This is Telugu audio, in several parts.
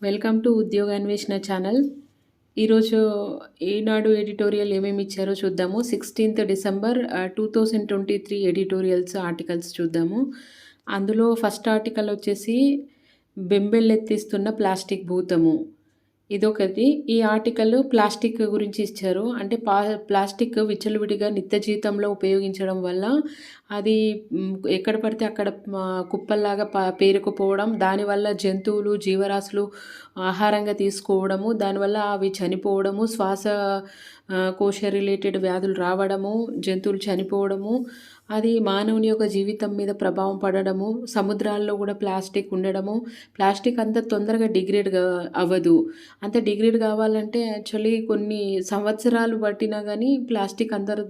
వెల్కమ్ టు ఉద్యోగ అన్వేషణ ఛానల్. ఈరోజు ఈనాడు ఎడిటోరియల్ ఏమేమి ఇచ్చారో చూద్దాము. 16th డిసెంబర్ 2023 ఎడిటోరియల్స్ ఆర్టికల్స్ చూద్దాము. అందులో ఫస్ట్ ఆర్టికల్ వచ్చేసి బెంబెలెత్తిస్తున్న ప్లాస్టిక్ భూతము. ఇదొకటి. ఈ ఆర్టికల్ ప్లాస్టిక్ గురించి ఇచ్చారు. అంటే ప్లాస్టిక్ విచ్చలవిడిగా నిత్య జీవితంలో ఉపయోగించడం వల్ల అది ఎక్కడ పడితే అక్కడ కుప్పల్లాగా పేరుకుపోవడం, దానివల్ల జంతువులు, జీవరాశులు ఆహారంగా తీసుకోవడము, దానివల్ల అవి చనిపోవడము, కోశ రిలేటెడ్ వ్యాధులు రావడము, జంతువులు చనిపోవడము, అది మానవుని యొక్క జీవితం మీద ప్రభావం పడడము, సముద్రాల్లో కూడా ప్లాస్టిక్ ఉండడము. ప్లాస్టిక్ అంత తొందరగా డిగ్రేడ్ అవ్వదు. అంత డిగ్రేడ్ కావాలంటే యాక్చువల్లీ కొన్ని సంవత్సరాలు పట్టినా కానీ ప్లాస్టిక్ అందరు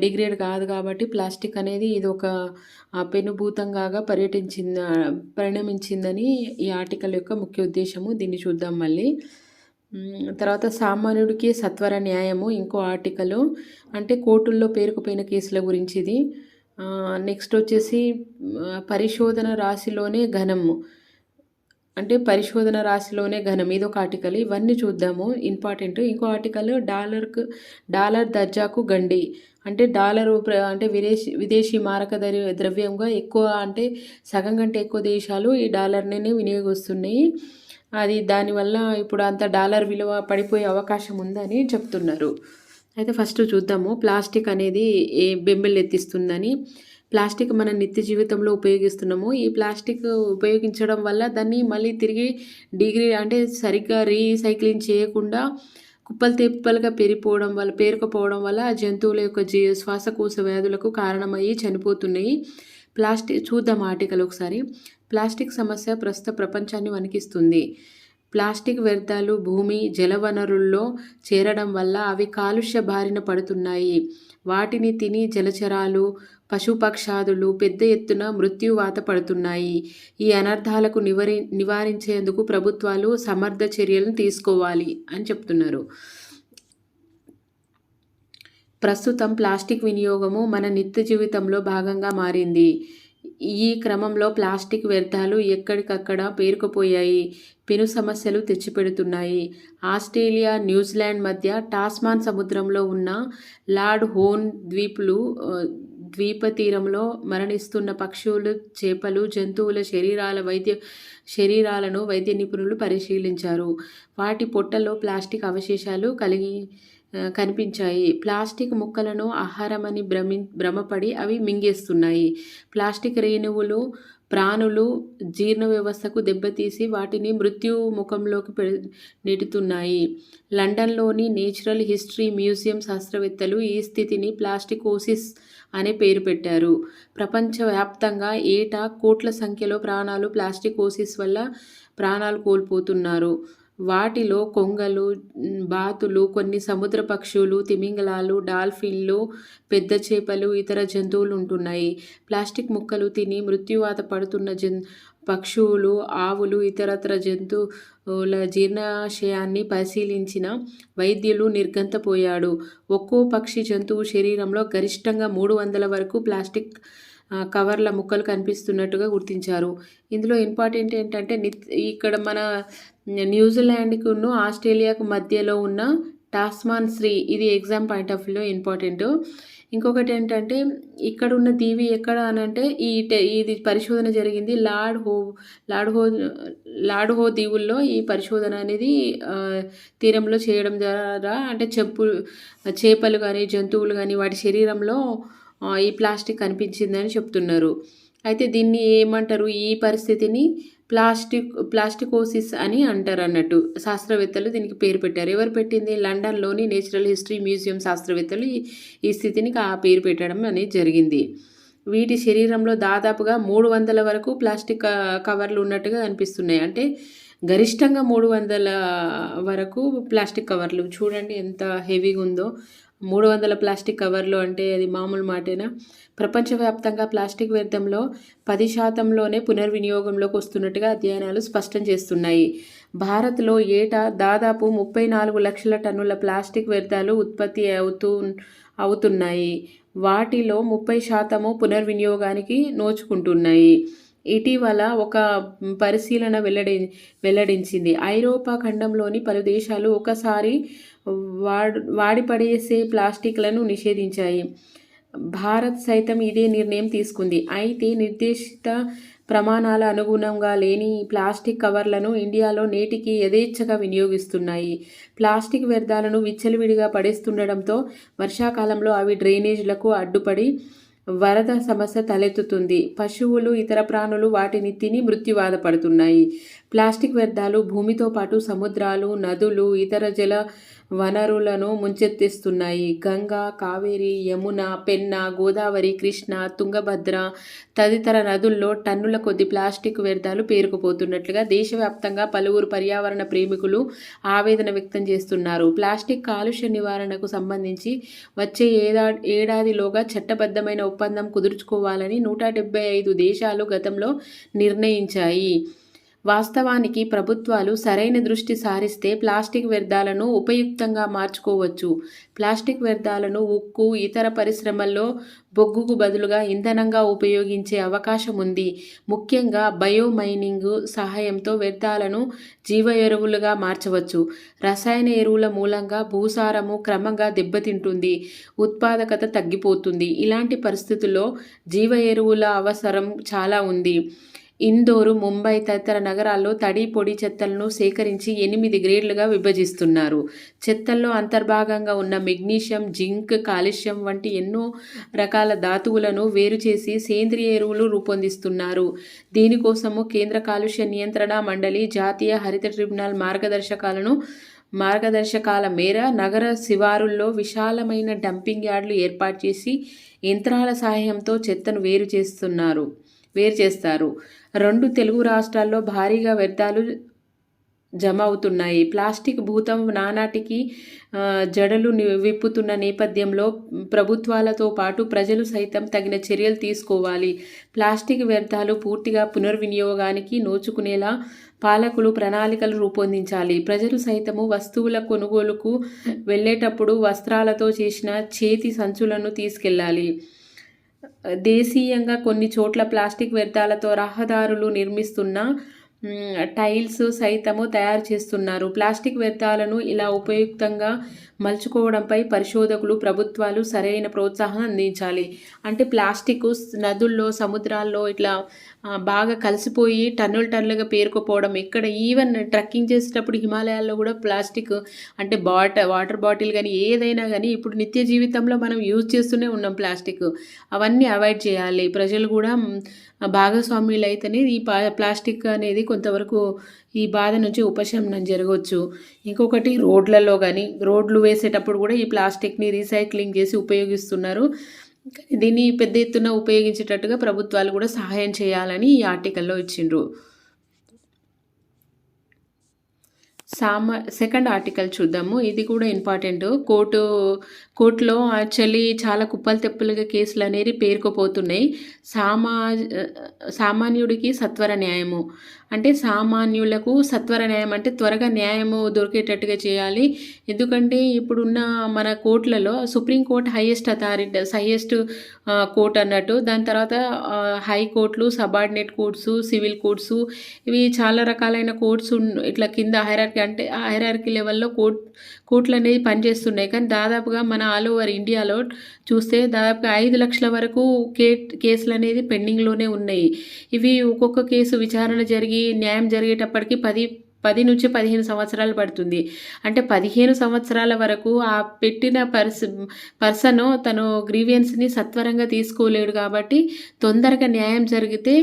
డిగ్రేడ్ కాదు. కాబట్టి ప్లాస్టిక్ అనేది ఇది ఒక పెనుభూతంగా పరిణమించిందని ఈ ఆర్టికల్ యొక్క ముఖ్య ఉద్దేశము. దీన్ని చూద్దాం మళ్ళీ. తర్వాత సామాన్యుడికి సత్వర న్యాయము ఇంకో ఆర్టికలు. అంటే కోర్టుల్లో పేరుకుపోయిన కేసుల గురించి ఇది. నెక్స్ట్ వచ్చేసి పరిశోధన రాశిలోనే ఘనము, అంటే పరిశోధన రాశిలోనే ఘనం, ఇదొక ఆర్టికల్. ఇవన్నీ చూద్దాము, ఇంపార్టెంట్. ఇంకో ఆర్టికల్ డాలర్ దర్జాకు గండి. అంటే డాలరు అంటే విదేశీ మారక ద్రవ్యంగా ఎక్కువ, అంటే సగం కంటే ఎక్కువ దేశాలు ఈ డాలర్ని వినియోగిస్తున్నాయి. అది దానివల్ల ఇప్పుడు అంత డాలర్ విలువ పడిపోయే అవకాశం ఉందని చెప్తున్నారు. అయితే ఫస్ట్ చూద్దాము ప్లాస్టిక్ అనేది బెంబెలెత్తిస్తుందని. ప్లాస్టిక్ మన నిత్య జీవితంలో ఉపయోగిస్తున్నాము. ఈ ప్లాస్టిక్ ఉపయోగించడం వల్ల దాన్ని మళ్ళీ తిరిగి అంటే సరిగ్గా రీసైక్లింగ్ చేయకుండా కుప్పలు తెప్పలుగా పేరుకుపోవడం వల్ల జంతువుల యొక్క శ్వాసకోశ వ్యాధులకు కారణమయ్యి చనిపోతున్నాయి. చూద్దాం ఆర్టికల్ ఒకసారి. ప్లాస్టిక్ సమస్య ప్రస్తుత ప్రపంచాన్ని వణికిస్తుంది. ప్లాస్టిక్ వ్యర్థాలు భూమి, జలవనరుల్లో చేరడం వల్ల అవి కాలుష్య బారిన పడుతున్నాయి. వాటిని తిని జలచరాలు, పశుపక్షాదులు పెద్ద ఎత్తున మృత్యువాత పడుతున్నాయి. ఈ అనర్థాలకు నివారించేందుకు ప్రభుత్వాలు సమర్థ చర్యలను తీసుకోవాలి అని చెప్తున్నారు. ప్రస్తుతం ప్లాస్టిక్ వినియోగము మన నిత్య జీవితంలో భాగంగా మారింది. ఈ క్రమంలో ప్లాస్టిక్ వ్యర్థాలు ఎక్కడికక్కడ పేరుకుపోయాయి, పెను సమస్యలు తెచ్చిపెడుతున్నాయి. ఆస్ట్రేలియా, న్యూజిలాండ్ మధ్య టాస్మాన్ సముద్రంలో ఉన్న లార్డ్ హోర్న్ ద్వీప తీరంలో మరణిస్తున్న పక్షులు, చేపలు, జంతువుల శరీరాలను వైద్య నిపుణులు పరిశీలించారు. వాటి పొట్టలో ప్లాస్టిక్ అవశేషాలు కనిపించాయి. ప్లాస్టిక్ ముక్కలను ఆహారమని భ్రమపడి అవి మింగేస్తున్నాయి. ప్లాస్టిక్ రేణువులు ప్రాణులు జీర్ణ వ్యవస్థకు దెబ్బతీసి వాటిని మృత్యు ముఖంలోకి నెడుతున్నాయి. లండన్లోని నేచురల్ హిస్టరీ మ్యూజియం శాస్త్రవేత్తలు ఈ స్థితిని ప్లాస్టికోసిస్ అనే పేరు పెట్టారు. ప్రపంచవ్యాప్తంగా ఏటా కోట్ల సంఖ్యలో ప్రాణాలు ప్లాస్టికోసిస్ వల్ల ప్రాణాలు కోల్పోతున్నారు. వాటిలో కొంగలు, బాతులు, కొన్ని సముద్ర పక్షులు, తిమింగలాలు, డాల్ఫిన్లు, పెద్ద చేపలు, ఇతర జంతువులు ఉంటున్నాయి. ప్లాస్టిక్ ముక్కలు తిని మృత్యువాత పడుతున్న పక్షులు, ఆవులు, ఇతరత్ర జంతువుల జీర్ణాశయాన్ని పరిశీలించిన వైద్యులు నిర్ఘంతపోయాడు. ఒక్కో పక్షి, జంతువు శరీరంలో గరిష్టంగా 300 వరకు ప్లాస్టిక్ కవర్ల ముక్కలు కనిపిస్తున్నట్టుగా గుర్తించారు. ఇందులో ఇంపార్టెంట్ ఏంటంటే ఇక్కడ మన న్యూజిలాండ్కును ఆస్ట్రేలియాకు మధ్యలో ఉన్న టాస్మాన్ శ్రీ, ఇది ఎగ్జామ్ పాయింట్ ఆఫ్ వ్యూలో ఇంపార్టెంట్. ఇంకొకటి ఏంటంటే ఇక్కడ ఉన్న దీవి ఎక్కడ అని అంటే ఇది పరిశోధన జరిగింది లార్డ్ హో దీవుల్లో. ఈ పరిశోధన అనేది తీరంలో చేయడం ద్వారా, అంటే చేపలు కానీ జంతువులు కానీ వాటి శరీరంలో ఈ ప్లాస్టిక్ కనిపించిందని చెప్తున్నారు. అయితే దీన్ని ఏమంటారు, ఈ పరిస్థితిని ప్లాస్టికోసిస్ అని అంటారు అన్నట్టు. శాస్త్రవేత్తలు దీనికి పేరు పెట్టారు. ఎవరు పెట్టింది? లండన్లోని నేచురల్ హిస్టరీ మ్యూజియం శాస్త్రవేత్తలు ఈ స్థితిని పేరు పెట్టడం అనేది జరిగింది. వీటి శరీరంలో దాదాపుగా 300 వరకు ప్లాస్టిక్ కవర్లు ఉన్నట్టుగా కనిపిస్తున్నాయి. అంటే గరిష్టంగా 300 వరకు ప్లాస్టిక్ కవర్లు. చూడండి ఎంత హెవీగా ఉందో. 300 ప్లాస్టిక్ కవర్లు అంటే అది మామూలు మాటేనా? ప్రపంచవ్యాప్తంగా ప్లాస్టిక్ వ్యర్థంలో 10%లోనే పునర్వినియోగంలోకి వస్తున్నట్టుగా అధ్యయనాలు స్పష్టం చేస్తున్నాయి. భారత్లో ఏటా దాదాపు 34 లక్షల టన్నుల ప్లాస్టిక్ వ్యర్థాలు ఉత్పత్తి అవుతున్నాయి. వాటిలో 30% పునర్వినియోగానికి నోచుకుంటున్నాయి. ఇటీవల ఒక పరిశీలన వెల్లడించింది. ఐరోపా ఖండంలోని పలు దేశాలు ఒకసారి వాడిపడేసే ప్లాస్టిక్లను నిషేధించాయి. భారత్ సైతం ఇదే నిర్ణయం తీసుకుంది. అయితే నిర్దేశిత ప్రమాణాల అనుగుణంగా లేని ప్లాస్టిక్ కవర్లను ఇండియాలో నేటికి యథేచ్ఛగా వినియోగిస్తున్నాయి. ప్లాస్టిక్ వ్యర్థాలను విచ్చలవిడిగా పడేస్తుండడంతో వర్షాకాలంలో అవి డ్రైనేజీలకు అడ్డుపడి వరద సమస్య తలెత్తుతుంది. పశువులు, ఇతర ప్రాణులు వాటిని తిని మృత్యువాత పడుతున్నాయి. ప్లాస్టిక్ వ్యర్థాలు భూమితో పాటు సముద్రాలు, నదులు, ఇతర జల వనరులను ముంచెత్తిస్తున్నాయి. గంగా, కావేరి, యమున, పెన్న, గోదావరి, కృష్ణ, తుంగభద్ర తదితర నదుల్లో టన్నుల కొద్ది ప్లాస్టిక్ వ్యర్థాలు పేరుకుపోతున్నట్లుగా దేశవ్యాప్తంగా పలువురు పర్యావరణ ప్రేమికులు ఆవేదన వ్యక్తం చేస్తున్నారు. ప్లాస్టిక్ కాలుష్య నివారణకు సంబంధించి వచ్చే ఏడాదిలోగా చట్టబద్ధమైన ఒప్పందం కుదుర్చుకోవాలని 175 దేశాలు గతంలో నిర్ణయించాయి. వాస్తవానికి ప్రభుత్వాలు సరైన దృష్టి సారిస్తే ప్లాస్టిక్ వ్యర్థాలను ఉపయుక్తంగా మార్చుకోవచ్చు. ప్లాస్టిక్ వ్యర్థాలను ఉక్కు, ఇతర పరిశ్రమల్లో బొగ్గుకు బదులుగా ఇంధనంగా ఉపయోగించే అవకాశం ఉంది. ముఖ్యంగా బయోమైనింగ్ సహాయంతో వ్యర్థాలను జీవ ఎరువులుగా మార్చవచ్చు. రసాయన ఎరువుల మూలంగా భూసారము క్రమంగా దెబ్బతింటుంది, ఉత్పాదకత తగ్గిపోతుంది. ఇలాంటి పరిస్థితుల్లో జీవ ఎరువుల అవసరం చాలా ఉంది. ఇందోరు, ముంబై తదితర నగరాల్లో తడి, పొడి చెత్తలను సేకరించి 8 గ్రేడ్లుగా విభజిస్తున్నారు. చెత్తల్లో అంతర్భాగంగా ఉన్న మెగ్నీషియం, జింక్, కాల్షియం వంటి ఎన్నో రకాల ధాతువులను వేరు చేసి సేంద్రియ ఎరువులు రూపొందిస్తున్నారు. దీనికోసము కేంద్ర కాలుష్య నియంత్రణ మండలి, జాతీయ హరిత ట్రిబ్యునల్ మార్గదర్శకాల మేర నగర శివారుల్లో విశాలమైన డంపింగ్ యార్డులు ఏర్పాటు చేసి యంత్రాల సహాయంతో చెత్తను వేరు చేస్తారు. 2 తెలుగు రాష్ట్రాల్లో భారీగా వ్యర్థాలు జమ అవుతున్నాయి. ప్లాస్టిక్ భూతం నానాటికి జడలు విప్పుతున్న నేపథ్యంలో ప్రభుత్వాలతో పాటు ప్రజలు సైతం తగిన చర్యలు తీసుకోవాలి. ప్లాస్టిక్ వ్యర్థాలు పూర్తిగా పునర్వినియోగానికి నోచుకునేలా పాలకులు ప్రణాళికలు రూపొందించాలి. ప్రజలు సైతము వస్తువుల కొనుగోలుకు వెళ్ళేటప్పుడు వస్త్రాలతో చేసిన చేతి సంచులను తీసుకెళ్ళాలి. దేశీయంగా కొన్ని చోట్ల ప్లాస్టిక్ వ్యర్థాలతో రహదారులు నిర్మిస్తున్న టైల్స్ సైతము తయారు చేస్తున్నారు. ప్లాస్టిక్ వ్యర్థాలను ఇలా ఉపయుక్తంగా మలుచుకోవడంపై పరిశోధకులు, ప్రభుత్వాలు సరైన ప్రోత్సాహం అందించాలి. అంటే ప్లాస్టిక్ నదుల్లో, సముద్రాల్లో ఇట్లా బాగా కలిసిపోయి టన్నులుగా పేరుకుపోవడం. ఇక్కడ ఈవెన్ ట్రెక్కింగ్ చేసేటప్పుడు హిమాలయాల్లో కూడా ప్లాస్టిక్ అంటే వాటర్ బాటిల్ కానీ ఏదైనా కానీ ఇప్పుడు నిత్య జీవితంలో మనం యూజ్ చేస్తూనే ఉన్నాం ప్లాస్టిక్. అవన్నీ అవాయిడ్ చేయాలి. ప్రజలు కూడా భాగస్వామ్యులు అయితేనే ఈ ప్లాస్టిక్ అనేది కొంతవరకు ఈ బాధ నుంచి ఉపశమనం జరగవచ్చు. ఇంకొకటి రోడ్లలో కానీ రోడ్లు వేసేటప్పుడు కూడా ఈ ప్లాస్టిక్ని రీసైక్లింగ్ చేసి ఉపయోగిస్తున్నారు. దీన్ని పెద్ద ఎత్తున ఉపయోగించేటట్టుగా ప్రభుత్వాలు కూడా సహాయం చేయాలని ఈ ఆర్టికల్లో ఇచ్చిండ్రు. సెకండ్ ఆర్టికల్ చూద్దాము. ఇది కూడా ఇంపార్టెంట్. కోర్టులో యాక్చువల్లీ చాలా కుప్పలు తెప్పలుగా కేసులు అనేది పేరుకుపోతున్నాయి. సామాన్యుడికి సత్వర న్యాయము అంటే సామాన్యులకు సత్వర న్యాయం అంటే త్వరగా న్యాయము దొరికేటట్టుగా చేయాలి. ఎందుకంటే ఇప్పుడున్న మన కోర్టులలో సుప్రీంకోర్టు హైయెస్ట్ కోర్ట్ అన్నట్టు. దాని తర్వాత హైకోర్టులు, సబార్డినేట్ కోర్ట్స్, సివిల్ కోర్ట్స్, ఇవి చాలా రకాలైన కోర్ట్స్ ఇట్లా కింద హైరార్కీ అంటే ఆ హైరార్కీ లెవెల్లో కోర్టులు అనేది పనిచేస్తున్నాయి. కానీ దాదాపుగా మన ఆల్ ఓవర్ ఇండియాలో చూస్తే దాదాపుగా 5 లక్షల వరకు కేసులు అనేది పెండింగ్లోనే ఉన్నాయి. ఇవి ఒక్కొక్క కేసు విచారణ జరిగి న్యాయం జరిగేటప్పటికి 10 నుంచి 15 సంవత్సరాలు పడుతుంది. అంటే 15 సంవత్సరాల వరకు ఆ పెట్టిన పర్సన్ తను గ్రీవియన్స్ని సత్వరంగా తీసుకోలేడు. కాబట్టి తొందరగా న్యాయం జరిగితే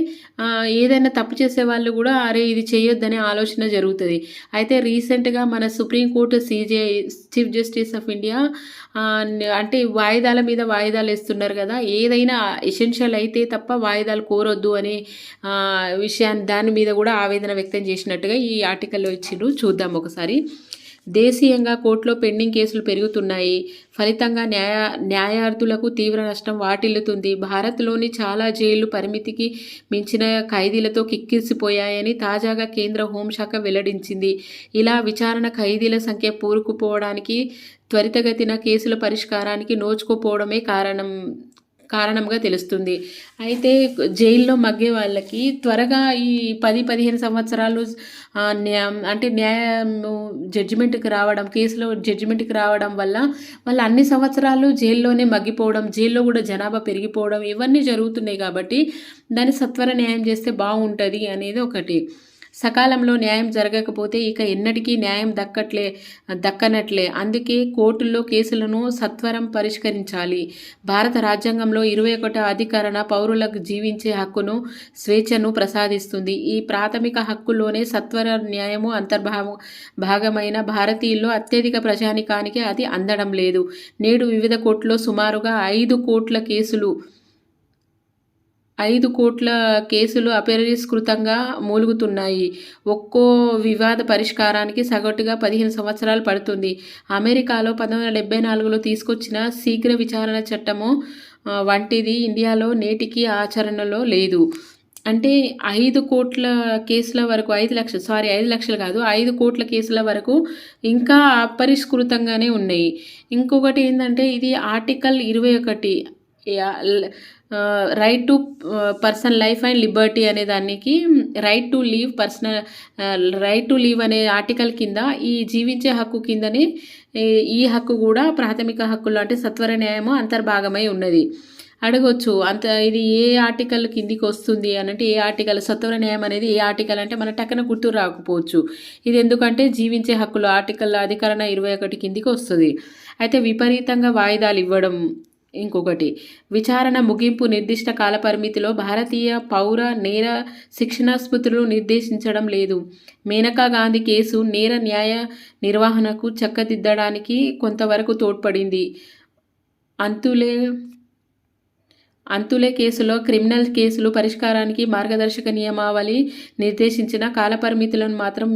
ఏదైనా తప్పు చేసే వాళ్ళు కూడా అరే ఇది చేయొద్దనే ఆలోచన జరుగుతుంది. అయితే రీసెంట్గా మన supreme court chief justice of India అంటే వాయిదాల మీద వాయిదాలు వేస్తున్నారు కదా, ఏదైనా ఎసెన్షియల్ అయితే తప్ప వాయిదాలు కోరొద్దు అనే విషయాన్ని దాని మీద కూడా ఆవేదన వ్యక్తం చేసినట్టుగా ఈ ఆర్టికల్లో ఇచ్చిండ్రు. చూద్దాం ఒకసారి. దేశీయంగా కోర్టులో పెండింగ్ కేసులు పెరుగుతున్నాయి. ఫలితంగా న్యాయార్థులకు తీవ్ర నష్టం వాటిల్లుతుంది. భారత్లోని చాలా జైళ్లు పరిమితికి మించిన ఖైదీలతో కిక్కిరిసిపోయాయని తాజాగా కేంద్ర హోంశాఖ వెల్లడించింది. ఇలా విచారణ ఖైదీల సంఖ్య పూరుకుపోవడానికి, త్వరితగతిన కేసుల పరిష్కారానికి నోచుకోపోవడమే కారణంగా తెలుస్తుంది. అయితే జైల్లో మగ్గే వాళ్ళకి త్వరగా ఈ 10, 15 సంవత్సరాలు అంటే న్యాయము జడ్జిమెంట్‌కి రావడం, కేసులో జడ్జిమెంట్‌కి రావడం వల్ల వాళ్ళు అన్ని సంవత్సరాలు జైల్లోనే మగ్గిపోవడం, జైల్లో గూడా జనాభా పెరిగిపోవడం ఇవన్నీ జరుగుతున్నాయి కాబట్టి దాన్ని సత్వర న్యాయం చేస్తే బావుంటది అనేది ఒకటి. సకాలంలో న్యాయం జరగకపోతే ఇక ఎన్నటికీ న్యాయం దక్కనట్లే. అందుకే కోర్టుల్లో కేసులను సత్వరం పరిష్కరించాలి. భారత రాజ్యాంగంలో 21వ అధికరణ పౌరులకు జీవించే హక్కును, స్వేచ్ఛను ప్రసాదిస్తుంది. ఈ ప్రాథమిక హక్కుల్లోనే సత్వర న్యాయము భాగమైన భారతీయుల్లో అత్యధిక ప్రజానీకానికి అది అందడం లేదు. నేడు వివిధ కోర్టుల్లో సుమారుగా 5 కోట్ల కేసులు అపరిష్కృతంగా మూలుగుతున్నాయి. ఒక్కో వివాద పరిష్కారానికి సగటుగా 15 సంవత్సరాలు పడుతుంది. అమెరికాలో 1974లో తీసుకొచ్చిన శీఘ్ర విచారణ చట్టము వంటిది ఇండియాలో నేటికి ఆచరణలో లేదు. అంటే 5 కోట్ల కేసుల వరకు 5 లక్షలు కాదు, 5 కోట్ల కేసుల వరకు ఇంకా అపరిష్కృతంగానే ఉన్నాయి. ఇంకొకటి ఏంటంటే ఇది article 21 right to person life and Liberty అనే దానికి రైట్ టు లీవ్ అనే ఆర్టికల్ కింద ఈ జీవించే హక్కు కిందనే ఈ హక్కు కూడా ప్రాథమిక హక్కులు అంటే సత్వర న్యాయము అంతర్భాగమై ఉన్నది. అడగొచ్చు ఇది ఏ ఆర్టికల్ కిందికి వస్తుంది అని అంటే, ఏ ఆర్టికల్ సత్వర న్యాయం అనేది ఏ ఆర్టికల్ అంటే మన టక్కన గుర్తు రాకపోవచ్చు. ఇది ఎందుకంటే జీవించే హక్కులు ఆర్టికల్ అధికరణ 21 కిందికి వస్తుంది. అయితే విపరీతంగా వాయిదాలు ఇవ్వడం ఇంకొకటి. విచారణ ముగింపు నిర్దిష్ట కాలపరిమితిలో భారతీయ పౌర నేర శిక్షణ స్మృతులు నిర్దేశించడం లేదు. మేనకా గాంధీ కేసు నేర న్యాయ నిర్వహణకు చక్కదిద్దడానికి కొంతవరకు తోడ్పడింది. అంతులే కేసులో క్రిమినల్ కేసులు పరిష్కారానికి మార్గదర్శక నియమావళి నిర్దేశించిన కాలపరిమితులను మాత్రం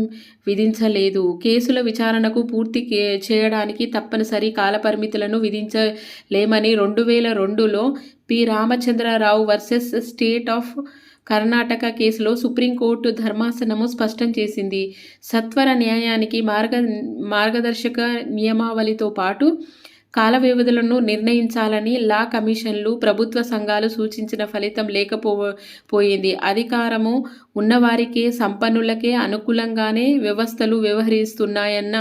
విధించలేదు. కేసుల విచారణకు పూర్తి చేయడానికి తప్పనిసరి కాలపరిమితులను విధించలేమని 2002లో P. Ramachandrarao versus state of Karnataka కేసులో సుప్రీంకోర్టు ధర్మాసనము స్పష్టం చేసింది. సత్వర న్యాయానికి మార్గదర్శక నియమావళితో పాటు కాల వ్యవధులను నిర్ణయించాలని లా కమిషన్లు, ప్రభుత్వ సంఘాలు సూచించిన ఫలితం లేకపోయింది. అధికారము ఉన్నవారికే, సంపన్నులకే అనుకూలంగానే వ్యవస్థలు వ్యవహరిస్తున్నాయన్న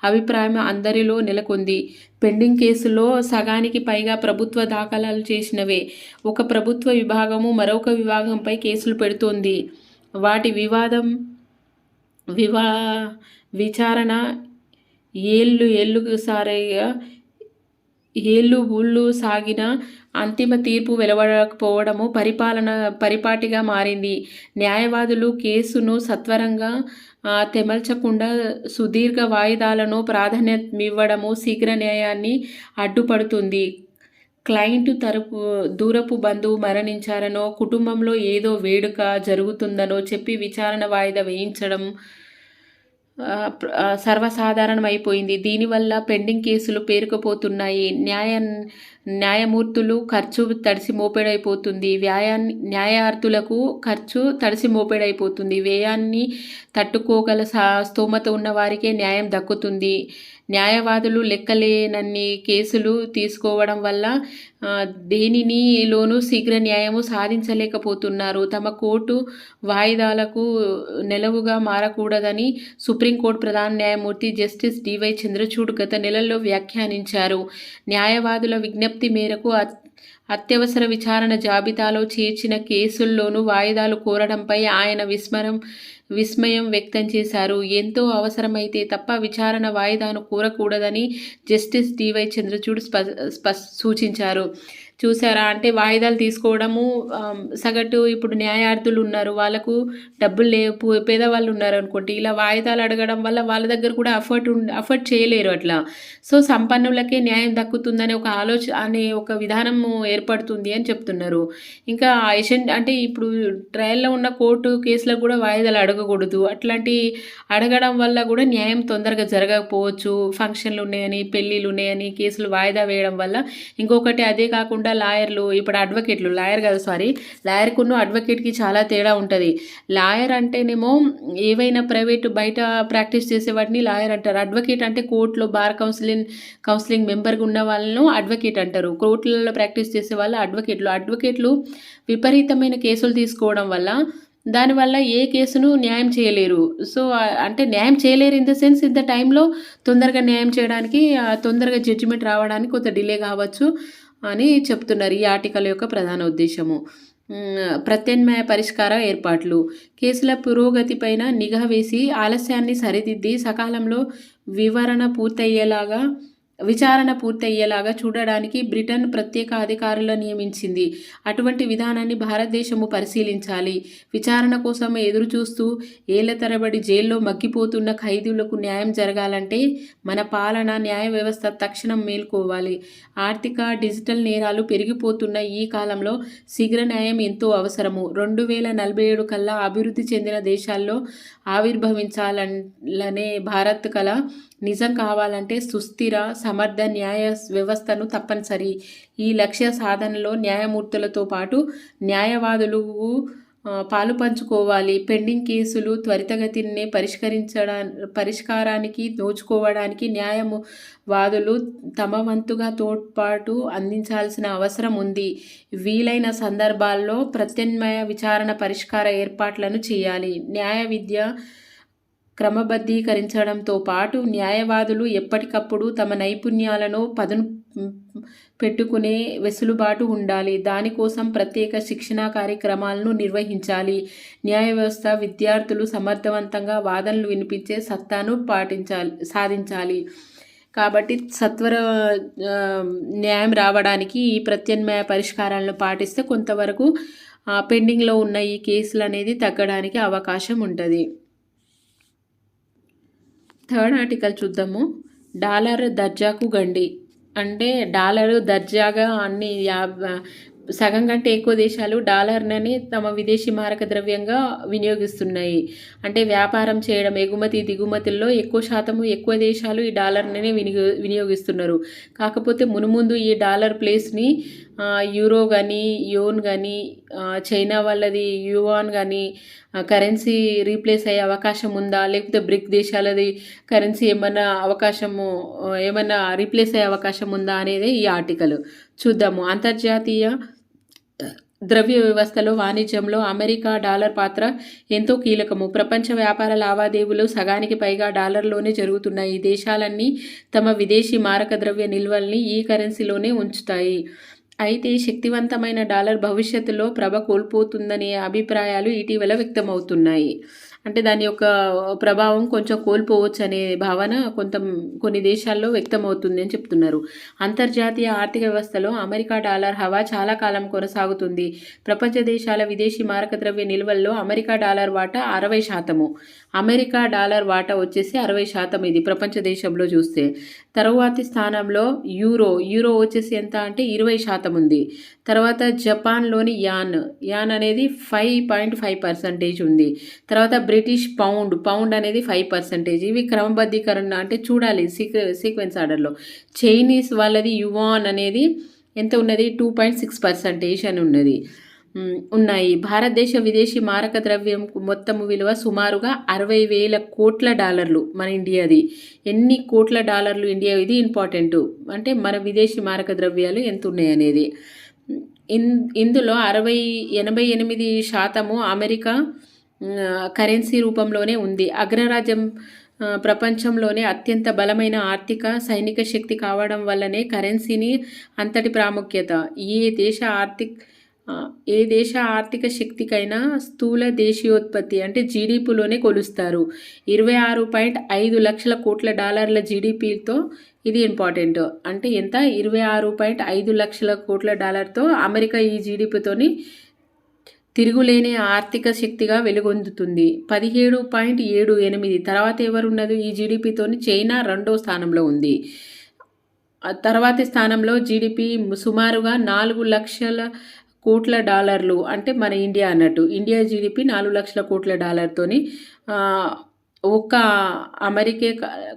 అభిప్రాయం అందరిలో నెలకొంది. పెండింగ్ కేసులో సగానికి పైగా ప్రభుత్వ దాఖలాలు చేసినవే. ఒక ప్రభుత్వ విభాగము మరొక విభాగంపై కేసులు పెడుతోంది. వాటి విచారణ ఏళ్లు సాగిన అంతిమ తీర్పు వెలువడకపోవడము పరిపాటిగా మారింది. న్యాయవాదులు కేసును సత్వరంగా తెమల్చకుండా సుదీర్ఘ వాయిదాలను ప్రాధాన్యమివ్వడము శీఘ్ర న్యాయాన్ని అడ్డుపడుతుంది. క్లయింట్ దూరపు బంధువు మరణించారనో, కుటుంబంలో ఏదో వేడుక జరుగుతుందనో చెప్పి విచారణ వాయిదా వేయించడం సర్వసాధారణమైపోయింది. దీనివల్ల పెండింగ్ కేసులు పేరుకుపోతున్నాయి. న్యాయమూర్తులు ఖర్చు తడిసి మోపెడైపోతుంది. న్యాయార్థులకు ఖర్చు తడిసి మోపెడైపోతుంది. వ్యయాన్ని తట్టుకోగల స్తోమత ఉన్న వారికే న్యాయం దక్కుతుంది. న్యాయవాదులు లెక్కలేనన్ని కేసులు తీసుకోవడం వల్ల దేనిలోనూ శీఘ్ర న్యాయము సాధించలేకపోతున్నారు. తమ కోర్టు వాయిదాలకు నెలవుగా మారకూడదని సుప్రీంకోర్టు ప్రధాన న్యాయమూర్తి జస్టిస్ డి.వై. చంద్రచూడ్ గత నెలలో వ్యాఖ్యానించారు. న్యాయవాదుల విజ్ఞప్తి మేరకు అత్యవసర విచారణ జాబితాలో చేర్చిన కేసుల్లోనూ వాయిదాలు కోరడంపై ఆయన విస్మయం వ్యక్తం చేశారు. ఎంతో అవసరమైతే తప్ప విచారణ వాయిదాను కోరకూడదని జస్టిస్ డి.వై. చంద్రచూడ్ సూచించారు. చూసారా, అంటే వాయిదాలు తీసుకోవడము సగటు ఇప్పుడు న్యాయార్థులు ఉన్నారు, వాళ్ళకు డబ్బులు లేవు, పేదవాళ్ళు ఉన్నారు అనుకోండి, ఇలా వాయిదాలు అడగడం వల్ల వాళ్ళ దగ్గర కూడా అఫర్ట్ చేయలేరు అట్లా. సో సంపన్నులకే న్యాయం దక్కుతుందనే ఒక అనే ఒక విధానము ఏర్పడుతుంది అని చెప్తున్నారు. ఇంకా అంటే ఇప్పుడు ట్రయల్లో ఉన్న కోర్టు కేసులకు కూడా వాయిదాలు అడగకూడదు. అట్లాంటి అడగడం వల్ల కూడా న్యాయం తొందరగా జరగకపోవచ్చు. ఫంక్షన్లు ఉన్నాయని, పెళ్ళిళ్ళు ఉన్నాయని కేసులు వాయిదా వేయడం వల్ల. ఇంకొకటి అదే కాకుండా కాకుండా లాయర్లు, ఇప్పుడు అడ్వకేట్లు, లాయర్ కాదు సారీ, లాయర్కును అడ్వకేట్కి చాలా తేడా ఉంటుంది. లాయర్ అంటేనేమో ఏవైనా ప్రైవేటు బయట ప్రాక్టీస్ చేసే వాటిని లాయర్ అంటారు. అడ్వకేట్ అంటే కోర్టులో బార్ కౌన్సిలింగ్ మెంబర్గా ఉన్న వాళ్ళను అడ్వకేట్ అంటారు. కోర్టులలో ప్రాక్టీస్ చేసే వాళ్ళు అడ్వకేట్లు విపరీతమైన కేసులు తీసుకోవడం వల్ల దానివల్ల ఏ కేసును న్యాయం చేయలేరు. సో, అంటే న్యాయం చేయలేరు ఇన్ ద సెన్స్ ఇంత టైంలో తొందరగా న్యాయం చేయడానికి, తొందరగా జడ్జిమెంట్ రావడానికి కొంత డిలే కావచ్చు అని చెప్తున్నారు. ఈ ఆర్టికల్ యొక్క ప్రధాన ఉద్దేశము. ప్రత్యామ్నాయ పరిష్కార ఏర్పాట్లు. కేసుల పురోగతిపైన నిఘా వేసి ఆలస్యాన్ని సరిదిద్ది సకాలంలో విచారణ పూర్తయ్యేలాగా చూడడానికి బ్రిటన్ ప్రత్యేక అధికారులను నియమించింది. అటువంటి విధానాన్ని భారతదేశము పరిశీలించాలి. విచారణ కోసం ఎదురుచూస్తూ ఏళ్ల తరబడి జైల్లో మగ్గిపోతున్న ఖైదీలకు న్యాయం జరగాలంటే మన పాలన, న్యాయ వ్యవస్థ తక్షణం మేల్కోవాలి. ఆర్థిక, డిజిటల్ నేరాలు పెరిగిపోతున్న ఈ కాలంలో శీఘ్ర న్యాయం ఎంతో అవసరము. 2047 కల్లా అభివృద్ధి చెందిన దేశాల్లో ఆవిర్భవించాలనే భారత్ కల నిజం కావాలంటే సుస్థిర, సమర్థ న్యాయ వ్యవస్థను తప్పనిసరి. ఈ లక్ష్య సాధనలో న్యాయమూర్తులతో పాటు న్యాయవాదులు పాలుపంచుకోవాలి. పెండింగ్ కేసులు త్వరితగతినే పరిష్కారానికి నోచుకోవడానికి న్యాయవాదులు తమ వంతుగా తోడ్పాటు అందించాల్సిన అవసరం ఉంది. వీలైన సందర్భాల్లో ప్రత్యామ్నాయ విచారణ పరిష్కార ఏర్పాట్లను చేయాలి. న్యాయ విద్య క్రమబద్ధీకరించడంతో పాటు న్యాయవాదులు ఎప్పటికప్పుడు తమ నైపుణ్యాలను పదును పెట్టుకునే వెసులుబాటు ఉండాలి. దానికోసం ప్రత్యేక శిక్షణా కార్యక్రమాలను నిర్వహించాలి. న్యాయ వ్యవస్థ విద్యార్థులు సమర్థవంతంగా వాదనలు వినిపించే సత్తాను సాధించాలి. కాబట్టి సత్వర న్యాయం రావడానికి ఈ ప్రత్యామ్నాయ పరిష్కారాలను పాటిస్తే కొంతవరకు పెండింగ్లో ఉన్న ఈ కేసులు అనేది తగ్గడానికి అవకాశం ఉంటుంది. థర్డ్ ఆర్టికల్ చూద్దాము. డాలర్ దర్జాకు గండి. అంటే డాలరు దర్జాగా సగం కంటే ఎక్కువ దేశాలు డాలర్ని తమ విదేశీ మారక ద్రవ్యంగా వినియోగిస్తున్నాయి. అంటే వ్యాపారం చేయడం, ఎగుమతి దిగుమతుల్లో ఎక్కువ శాతము ఎక్కువ దేశాలు ఈ డాలర్ని వినియోగిస్తున్నారు. కాకపోతే మునుముందు ఈ డాలర్ ప్లేస్ని యూరో కానీ, యోన్ కానీ, చైనా వాళ్ళది యువాన్ కానీ కరెన్సీ రీప్లేస్ అయ్యే అవకాశం ఉందా, లేకపోతే బ్రిక్ దేశాలది కరెన్సీ ఏమన్నా రీప్లేస్ అయ్యే అవకాశం ఉందా అనేది ఈ ఆర్టికల్ చూద్దాము. అంతర్జాతీయ ద్రవ్య వ్యవస్థలో వాణిజ్యంలో అమెరికా డాలర్ పాత్ర ఎంతో కీలకము. ప్రపంచ వ్యాపార లావాదేవీలు సగానికి పైగా డాలర్లోనే జరుగుతున్నాయి. ఈ దేశాలన్నీ తమ విదేశీ మారక ద్రవ్య నిల్వల్ని ఈ కరెన్సీలోనే ఉంచుతాయి. అయితే శక్తివంతమైన డాలర్ భవిష్యత్తులో ప్రభ కోల్పోతుందనే అభిప్రాయాలు ఇటీవల వ్యక్తమవుతున్నాయి. అంటే దాని యొక్క ప్రభావం కొంచెం కోల్పోవచ్చు అనే భావన కొన్ని దేశాల్లో వ్యక్తమవుతుంది అని చెప్తున్నారు. అంతర్జాతీయ ఆర్థిక వ్యవస్థలో అమెరికా డాలర్ హవా చాలా కాలం కొనసాగుతుంది. ప్రపంచ దేశాల విదేశీ మారక ద్రవ్య నిల్వల్లో అమెరికా డాలర్ వాటా 60%. అమెరికా డాలర్ వాటా వచ్చేసి 60% ఇది ప్రపంచ దేశంలో చూస్తే. తరువాతి స్థానంలో యూరో వచ్చేసి ఎంత అంటే 20% ఉంది. తర్వాత జపాన్లోని యాన్ అనేది 5.5% ఉంది. తర్వాత బ్రిటిష్ పౌండ్ అనేది 5%. ఇవి క్రమబద్ధీకరణ అంటే చూడాలి సీక్వెన్స్ ఆర్డర్లో. చైనీస్ వాళ్ళది యువాన్ అనేది ఎంత ఉన్నది, 2.6% అని ఉన్నది ఉన్నాయి. భారతదేశ విదేశీ మారక ద్రవ్యం మొత్తం విలువ సుమారుగా 60,000 కోట్ల డాలర్లు మన ఇండియాది. ఎన్ని కోట్ల డాలర్లు ఇండియా, ఇది ఇంపార్టెంట్. అంటే మన విదేశీ మారక ద్రవ్యాలు ఎంత ఉన్నాయి అనేది. ఇందులో 88% అమెరికా కరెన్సీ రూపంలోనే ఉంది. అగ్రరాజ్యం ప్రపంచంలోనే అత్యంత బలమైన ఆర్థిక, సైనిక శక్తి కావడం వల్లనే కరెన్సీని అంతటి ప్రాముఖ్యత. ఏ దేశ ఆర్థిక శక్తికైనా స్థూల దేశీయోత్పత్తి అంటే జీడిపిలోనే కొలుస్తారు. 26.5 లక్షల కోట్ల డాలర్ల జీడిపితో ఇది ఇంపార్టెంట్. అంటే ఎంత, 26.5 లక్షల కోట్ల డాలర్తో అమెరికా ఈ జీడిపితోని తిరుగులేని ఆర్థిక శక్తిగా వెలుగొందుతుంది. 17.78. తర్వాత ఎవరున్నది ఈ జీడిపితోని? చైనా 2వ స్థానంలో ఉంది. తర్వాతి స్థానంలో జీడిపి సుమారుగా 4 లక్షల కోట్ల డాలర్లు. అంటే మన ఇండియా అన్నట్టు. ఇండియా జీడిపి 4 లక్షల కోట్ల డాలర్తోని ఒక్క అమెరికే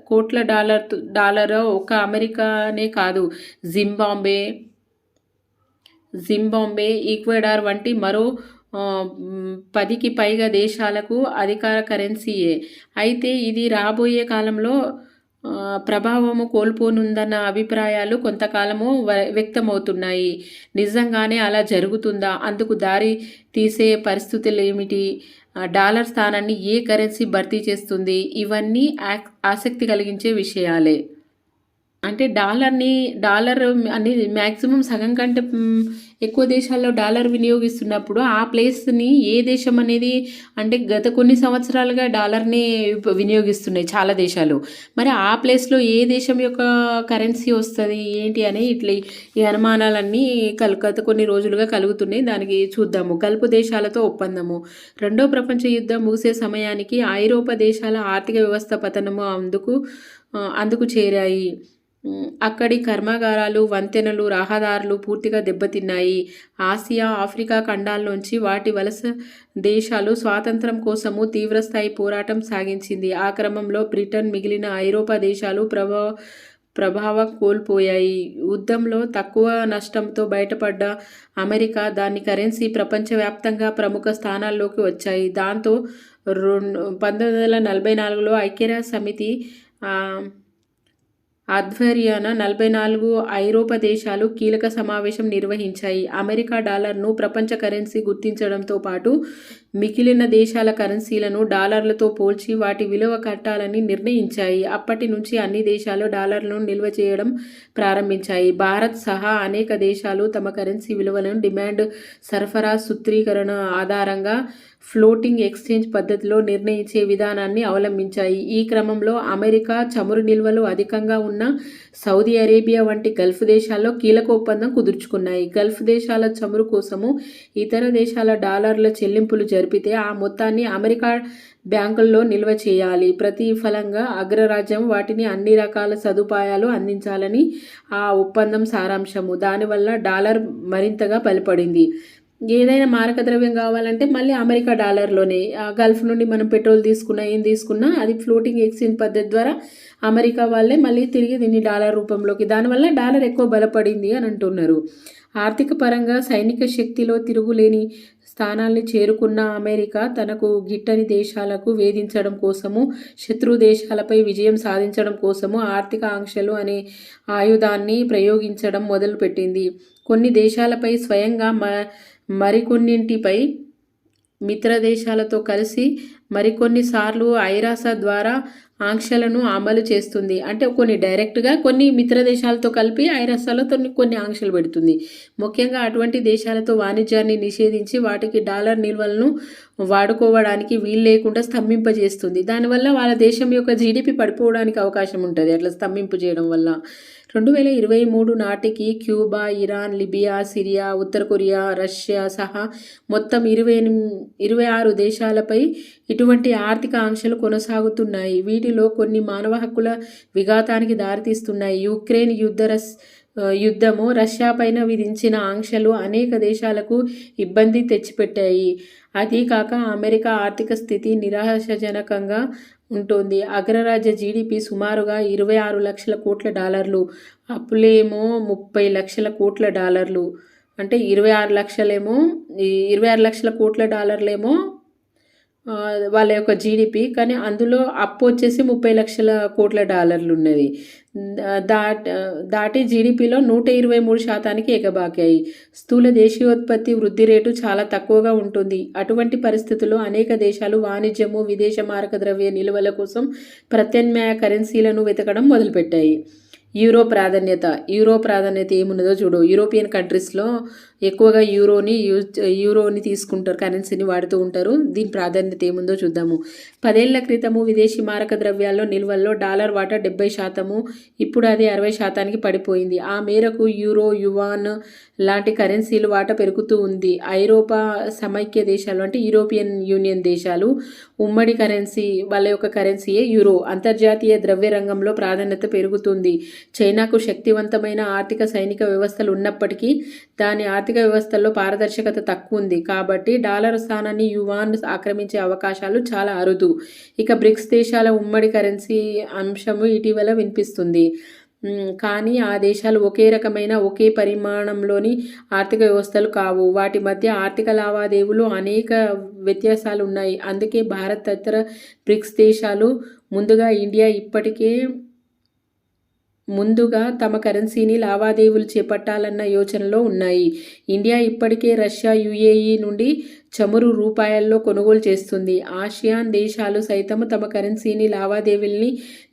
కోట్ల డాలర్ ఒక్క అమెరికానే కాదు, జింబాబ్వే, జింబాబ్వే, ఈక్వెడార్ వంటి మరో 10కి పైగా దేశాలకు అధికార కరెన్సీయే. అయితే ఇది రాబోయే కాలంలో ప్రభావము కోల్పోనుందన్న అభిప్రాయాలు కొంతకాలము వ్యక్తమవుతున్నాయి. నిజంగానే అలా జరుగుతుందా? అందుకు దారి తీసే పరిస్థితులేమిటి? డాలర్ స్థానాన్ని ఏ కరెన్సీ భర్తీ చేస్తుంది? ఇవన్నీ ఆసక్తి కలిగించే విషయాలే. అంటే డాలర్ అనేది మ్యాక్సిమం సగం కంటే ఎక్కువ దేశాల్లో డాలర్ వినియోగిస్తున్నప్పుడు ఆ ప్లేస్ని ఏ దేశం అనేది, అంటే గత కొన్ని సంవత్సరాలుగా డాలర్ని వినియోగిస్తున్నాయి చాలా దేశాలు. మరి ఆ ప్లేస్లో ఏ దేశం యొక్క కరెన్సీ వస్తుంది ఏంటి అని ఇట్లా ఈ అనుమానాలన్నీ గత కొన్ని రోజులుగా కలుగుతున్నాయి. దానికి చూద్దాము. గల్ఫ్ దేశాలతో ఒప్పందము. రెండో ప్రపంచ యుద్ధం ముగిసే సమయానికి ఐరోపా దేశాల ఆర్థిక వ్యవస్థ పతనము అందుకు చేరాయి. అక్కడి కర్మాగారాలు, వంతెనలు, రహదారులు పూర్తిగా దెబ్బతిన్నాయి. ఆసియా, ఆఫ్రికా ఖండాల్లోంచి వాటి వలస దేశాలు స్వాతంత్రం కోసము తీవ్రస్థాయి పోరాటం సాగించింది. ఆ క్రమంలో బ్రిటన్, మిగిలిన ఐరోపా దేశాలు ప్రభావం కోల్పోయాయి. యుద్ధంలో తక్కువ నష్టంతో బయటపడ్డ అమెరికా దాని కరెన్సీ ప్రపంచవ్యాప్తంగా ప్రముఖ స్థానాల్లోకి వచ్చాయి. దాంతో 1944లో ఐక్యరాజ్య సమితి ఆధ్వర్యాన 44 ఐరోపా దేశాలు కీలక సమావేశం నిర్వహించాయి. అమెరికా డాలర్ను ప్రపంచ కరెన్సీ గుర్తించడంతో పాటు మిగిలిన దేశాల కరెన్సీలను డాలర్లతో పోల్చి వాటి విలువ కట్టాలని నిర్ణయించాయి. అప్పటి నుంచి అన్ని దేశాలు డాలర్లను నిల్వ చేయడం ప్రారంభించాయి. భారత్ సహా అనేక దేశాలు తమ కరెన్సీ విలువలను డిమాండ్, సరఫరా, సూత్రీకరణ ఆధారంగా ఫ్లోటింగ్ ఎక్స్చేంజ్ పద్ధతిలో నిర్ణయించే విధానాన్ని అవలంబించాయి. ఈ క్రమంలో అమెరికా చమురు నిల్వలు అధికంగా ఉన్న సౌదీ అరేబియా వంటి గల్ఫ్ దేశాల్లో కీలక ఒప్పందం కుదుర్చుకున్నాయి. గల్ఫ్ దేశాల చమురు కోసము ఇతర దేశాల డాలర్ల చెల్లింపులు జరిపితే ఆ మొత్తాన్ని అమెరికా బ్యాంకుల్లో నిల్వ చేయాలి. ప్రతిఫలంగా అగ్రరాజ్యం వాటిని అన్ని రకాల సదుపాయాలు అందించాలని ఆ ఒప్పందం సారాంశము. దానివల్ల డాలర్ మరింతగా బలపడింది. ఏదైనా మారక ద్రవ్యం కావాలంటే మళ్ళీ అమెరికా డాలర్లోనే. గల్ఫ్ నుండి మనం పెట్రోల్ తీసుకున్నా ఏం తీసుకున్నా అది ఫ్లోటింగ్ ఎక్స్చేంజ్ పద్ధతి ద్వారా అమెరికా వాళ్ళే మళ్ళీ తిరిగి దీన్ని డాలర్ రూపంలోకి, దానివల్ల డాలర్ ఎక్కువ బలపడింది అని అంటున్నారు. ఆర్థిక పరంగా సైనిక శక్తిలో తిరుగులేని స్థానాల్ని చేరుకున్న అమెరికా తనకు గిట్టని దేశాలకు వేధించడం కోసము, శత్రు దేశాలపై విజయం సాధించడం కోసము ఆర్థిక ఆంక్షలు అనే ఆయుధాన్ని ప్రయోగించడం మొదలుపెట్టింది. కొన్ని దేశాలపై స్వయంగా మరికొన్నింటిపై మిత్ర దేశాలతో కలిసి మరికొన్నిసార్లు ఐరాస ద్వారా ఆంక్షలను అమలు చేస్తుంది. అంటే కొన్ని డైరెక్ట్గా, కొన్ని మిత్ర దేశాలతో కలిపి ఐరాసాలో కొన్ని ఆంక్షలు పెడుతుంది. ముఖ్యంగా అటువంటి దేశాలతో వాణిజ్యాన్ని నిషేధించి వాటికి డాలర్ నిల్వలను వాడుకోవడానికి వీలు లేకుండా స్తంభింపజేస్తుంది. దానివల్ల వాళ్ళ దేశం యొక్క జీడిపి పడిపోవడానికి అవకాశం ఉంటుంది అట్లా స్తంభింపు చేయడం వల్ల. 2023 నాటికి క్యూబా, ఇరాన్, లిబియా, సిరియా, ఉత్తర కొరియా, రష్యా సహా మొత్తం 26 దేశాలపై ఇటువంటి ఆర్థిక ఆంక్షలు కొనసాగుతున్నాయి. వీటిలో కొన్ని మానవ హక్కుల విఘాతానికి దారితీస్తున్నాయి. యుక్రెయిన్ యుద్ధము రష్యా పైన విధించిన ఆంక్షలు అనేక దేశాలకు ఇబ్బంది తెచ్చిపెట్టాయి. అది కాక అమెరికా ఆర్థిక స్థితి నిరాశాజనకంగా ఉంటుంది. అగ్రరాజ్య జీడిపి సుమారుగా 26 లక్షల కోట్ల డాలర్లు, అప్పులేమో 30 లక్షల కోట్ల డాలర్లు. అంటే 26 లక్షల కోట్ల డాలర్లేమో వాళ్ళ యొక్క జీడిపి, కానీ అందులో అప్పు వచ్చేసి 30 లక్షల కోట్ల డాలర్లు ఉన్నది. దాటి జీడిపిలో 123% ఎగబాకాయి. స్థూల దేశీయోత్పత్తి వృద్ధి రేటు చాలా తక్కువగా ఉంటుంది. అటువంటి పరిస్థితుల్లో అనేక దేశాలు వాణిజ్యము, విదేశ మారక ద్రవ్య నిల్వల కోసం ప్రత్యామ్నాయ కరెన్సీలను వెతకడం మొదలుపెట్టాయి. యూరో ప్రాధాన్యత ఏమున్నదో చూడు. యూరోపియన్ కంట్రీస్లో ఎక్కువగా యూరోని తీసుకుంటారు, కరెన్సీని వాడుతూ ఉంటారు. దీని ప్రాధాన్యత ఏముందో చూద్దాము. 10 ఏళ్ల క్రితము విదేశీ మారక ద్రవ్యాల్లో నిల్వల్లో డాలర్ వాటా 70%, ఇప్పుడు అది 60%కి పడిపోయింది. ఆ మేరకు యూరో, యువాన్ లాంటి కరెన్సీలు వాటా పెరుగుతూ ఉంది. ఐరోపా సమైక్య దేశాలు అంటే యూరోపియన్ యూనియన్ దేశాలు ఉమ్మడి కరెన్సీ, వాళ్ళ యొక్క కరెన్సీయే యూరో. అంతర్జాతీయ ద్రవ్య రంగంలో ప్రాధాన్యత పెరుగుతుంది. చైనాకు శక్తివంతమైన ఆర్థిక సైనిక వ్యవస్థలు ఉన్నప్పటికీ దాని ఆర్థిక వ్యవస్థల్లో పారదర్శకత తక్కువ ఉంది. కాబట్టి డాలర్ స్థానాన్ని యువాన్ ఆక్రమించే అవకాశాలు చాలా అరుదు. ఇక బ్రిక్స్ దేశాల ఉమ్మడి కరెన్సీ అంశము ఇటీవల వినిపిస్తుంది. కానీ ఆ దేశాలు ఒకే రకమైన ఒకే పరిమాణంలోని ఆర్థిక వ్యవస్థలు కావు. వాటి మధ్య ఆర్థిక లావాదేవీలు అనేక వ్యత్యాసాలు ఉన్నాయి. అందుకే భారత్ ఇతర బ్రిక్స్ దేశాలు ముందుగా తమ కరెన్సీని లావాదేవీలు చేపట్టాలన్న యోచనలో ఉన్నాయి. ఇండియా ఇప్పటికే రష్యా, యుఏఈ నుండి చమురు రూపాయల్లో కొనుగోలు చేస్తుంది. ఆసియాన్ దేశాలు సైతం తమ కరెన్సీని లావాదేవీల్ని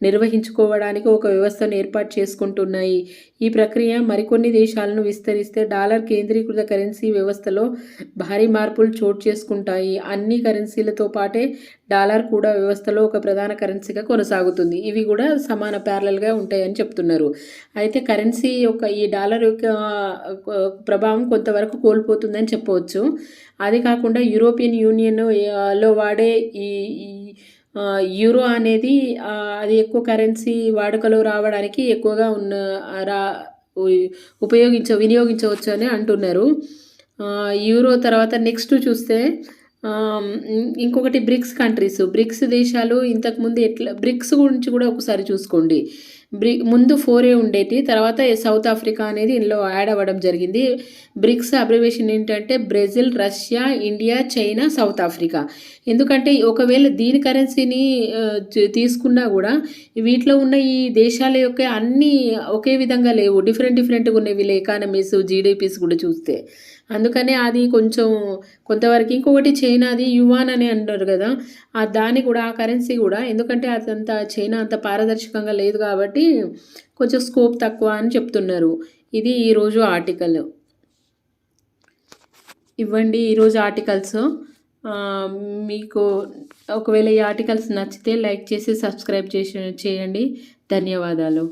నిర్వహించుకోవడానికి ఒక వ్యవస్థను ఏర్పాటు చేసుకుంటున్నాయి. ఈ ప్రక్రియ మరికొన్ని దేశాలను విస్తరిస్తే డాలర్ కేంద్రీకృత కరెన్సీ వ్యవస్థలో భారీ మార్పులు చోటు చేసుకుంటాయి. అన్ని కరెన్సీలతో పాటే డాలర్ కూడా వ్యవస్థలో ఒక ప్రధాన కరెన్సీగా కొనసాగుతుంది. ఇవి కూడా సమాన ప్యారలల్గా ఉంటాయని చెప్తున్నారు. అయితే కరెన్సీ యొక్క ఈ డాలర్ యొక్క ప్రభావం కొంతవరకు కోల్పోతుందని చెప్పవచ్చు. అది కాకుండా యూరోపియన్ యూనియన్ లో వాడే ఈ యూరో అనేది అది ఎక్కువ కరెన్సీ వాడుకలో రావడానికి ఎక్కువగా వినియోగించవచ్చు అని అంటున్నారు. యూరో తర్వాత నెక్స్ట్ చూస్తే ఇంకొకటి బ్రిక్స్ కంట్రీస్. బ్రిక్స్ దేశాలు ఇంతకుముందు బ్రిక్స్ గురించి కూడా ఒకసారి చూసుకోండి. ముందు 4 ఉండేటి, తర్వాత సౌత్ ఆఫ్రికా అనేది ఇందులో యాడ్ అవ్వడం జరిగింది. బ్రిక్స్ అబ్రివేషన్ ఏంటంటే Brazil, Russia, India, China, south Africa. ఎందుకంటే ఒకవేళ దీని కరెన్సీని తీసుకున్నా కూడా వీటిలో ఉన్న ఈ దేశాల యొక్క అన్నీ ఒకే విధంగా లేవు, డిఫరెంట్గా ఉన్నాయి వీళ్ళ ఎకానమీస్, జీడిపిస్ కూడా చూస్తే. అందుకనే అది కొంతవరకు. ఇంకొకటి చైనాది యువాన్ అని అంటారు కదా, దాని కూడా ఆ కరెన్సీ కూడా, ఎందుకంటే అదంతా చైనా అంత పారదర్శకంగా లేదు కాబట్టి కొంచెం స్కోప్ తక్కువ అని చెప్తున్నారు. ఇది ఈరోజు ఆర్టికల్. ఇవ్వండి ఈరోజు ఆర్టికల్స్. మీకు ఒకవేళ ఈ ఆర్టికల్స్ నచ్చితే లైక్ చేసి సబ్స్క్రైబ్ చేయండి. ధన్యవాదాలు.